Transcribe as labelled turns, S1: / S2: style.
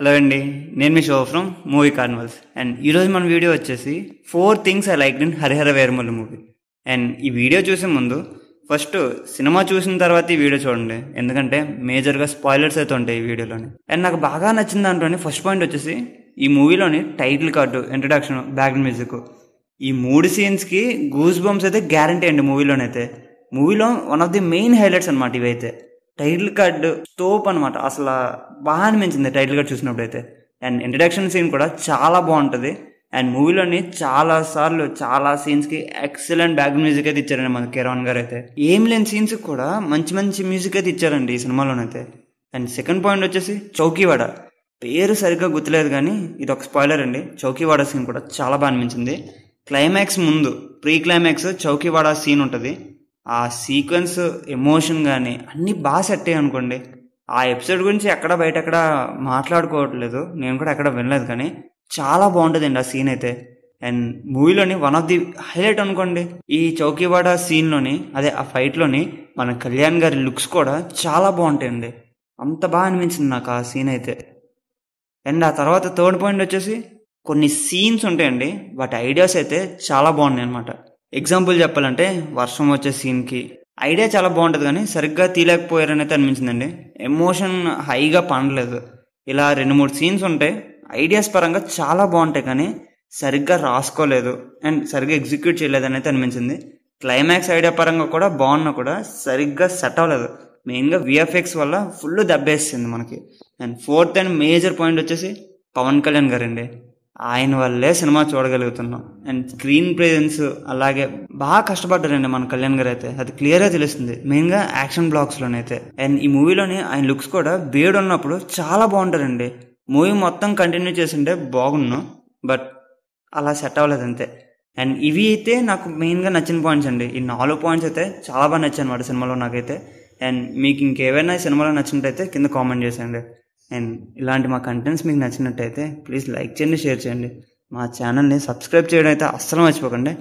S1: Hello అండి, నేను మీ show from Movie Carnivals. And ఈరోజు మన వీడియో వచ్చేసి 4 things I like in Harihara Veeramallu movie. And ఈ వీడియో చూసే ముందు ఫస్ట్ సినిమా చూసిన తర్వాత ఈ వీడియో చూడండి, ఎందుకంటే మేజర్గా స్పాయిలర్స్ అయితే ఉంటాయి ఈ వీడియోలోని. అండ్ నాకు బాగా నచ్చిన దాంట్లోని ఫస్ట్ పాయింట్ వచ్చేసి ఈ మూవీలోని title card, introduction, background music, ఈ 3 సీన్స్కి గూస్ బంప్స్ అయితే గ్యారంటీ అండి. మూవీలోనైతే మూవీలో one of the main highlights అనమాట ఇవైతే. టైటిల్ కార్డు స్టోప్ అనమాట, అసలు బాగా అనిపించింది టైటిల్ కార్డ్ చూసినప్పుడు అయితే. అండ్ ఇంట్రడక్షన్ సీన్ కూడా చాలా బాగుంటుంది. అండ్ మూవీలోని చాలా సీన్స్కి ఎక్సలెంట్ బ్యాక్గ్రౌండ్ మ్యూజిక్ అయితే ఇచ్చారండి మన కిరణ్ గారు అయితే. ఏం లేని సీన్స్కి కూడా మంచి మంచి మ్యూజిక్ అయితే ఇచ్చారండి ఈ సినిమాలోనైతే. అండ్ సెకండ్ పాయింట్ వచ్చేసి చౌకీవాడ. పేరు సరిగ్గా గుర్తులేదు కానీ ఇది ఒక స్పాయిలర్ అండి. చౌకీవాడ సీన్ కూడా చాలా బాగా అనిపించింది. క్లైమాక్స్ ముందు ప్రీ క్లైమాక్స్ చౌకీవాడ సీన్ ఉంటుంది. ఆ సీక్వెన్స్, ఎమోషన్ కానీ అన్నీ బాగా సెట్ అయ్యాయి అనుకోండి. ఆ ఎపిసోడ్ గురించి ఎక్కడ మాట్లాడుకోవట్లేదు, నేను కూడా ఎక్కడ వినలేదు, కానీ చాలా బాగుంటుందండి ఆ సీన్ అయితే. అండ్ మూవీలోని వన్ ఆఫ్ ది హైలైట్ అనుకోండి ఈ చౌకీవాడ సీన్లోని, అదే ఆ ఫైట్లోని మన కళ్యాణ్ గారి లుక్స్ కూడా చాలా బాగుంటాయండి. అంత బాగా అనిపించింది నాకు ఆ సీన్ అయితే. అండ్ ఆ తర్వాత థర్డ్ పాయింట్ వచ్చేసి కొన్ని సీన్స్ ఉంటాయండి, వాటి ఐడియాస్ అయితే చాలా బాగున్నాయి అనమాట. ఎగ్జాంపుల్ చెప్పాలంటే వర్షం వచ్చే సీన్కి ఐడియా చాలా బాగుంటుంది కానీ సరిగ్గా తీయలేకపోయారని అయితే అనిపించిందండి. ఎమోషన్ హైగా పండలేదు. ఇలా 2-3 సీన్స్ ఉంటాయి, ఐడియాస్ పరంగా చాలా బాగుంటాయి కానీ సరిగ్గా రాసుకోలేదు అండ్ సరిగ్గా ఎగ్జిక్యూట్ చేయలేదని అయితే అనిపించింది. క్లైమాక్స్ ఐడియా పరంగా కూడా బాగున్నా కూడా సరిగ్గా సెట్ అవ్వలేదు. మెయిన్గా విఎఫ్ఎక్స్ వల్ల ఫుల్ దెబ్బేసింది మనకి. And fourth and major point వచ్చేసి పవన్ కళ్యాణ్ గారండి. ఆయన వల్లే సినిమా చూడగలుగుతున్నాం. అండ్ స్క్రీన్ ప్రెజెన్స్ అలాగే బాగా కష్టపడ్డారండి మన కళ్యాణ్ గారు అయితే, అది క్లియర్గా తెలుస్తుంది, మెయిన్గా యాక్షన్ బ్లాక్స్లోనైతే. అండ్ ఈ మూవీలోని ఆయన లుక్స్ కూడా వేడి ఉన్నప్పుడు చాలా బాగుంటారండి. మూవీ మొత్తం కంటిన్యూ చేసింటే బాగున్నాం, బట్ అలా సెట్ అవ్వలేదు అంతే. అండ్ ఇవి అయితే నాకు మెయిన్గా నచ్చిన పాయింట్స్ అండి. ఈ 4 పాయింట్స్ అయితే చాలా బాగా నచ్చాయి అనమాట సినిమాలో నాకైతే. అండ్ మీకు ఇంకేవైనా సినిమాలో నచ్చినట్టయితే కింద కామెంట్ చేసేయండి. అండ్ ఇలాంటి మా కంటెంట్స్ మీకు నచ్చినట్టయితే ప్లీజ్ లైక్ చేయండి, షేర్ చేయండి. మా ఛానల్ని సబ్స్క్రైబ్ చేయడం అయితే అస్సలు మర్చిపోకండి.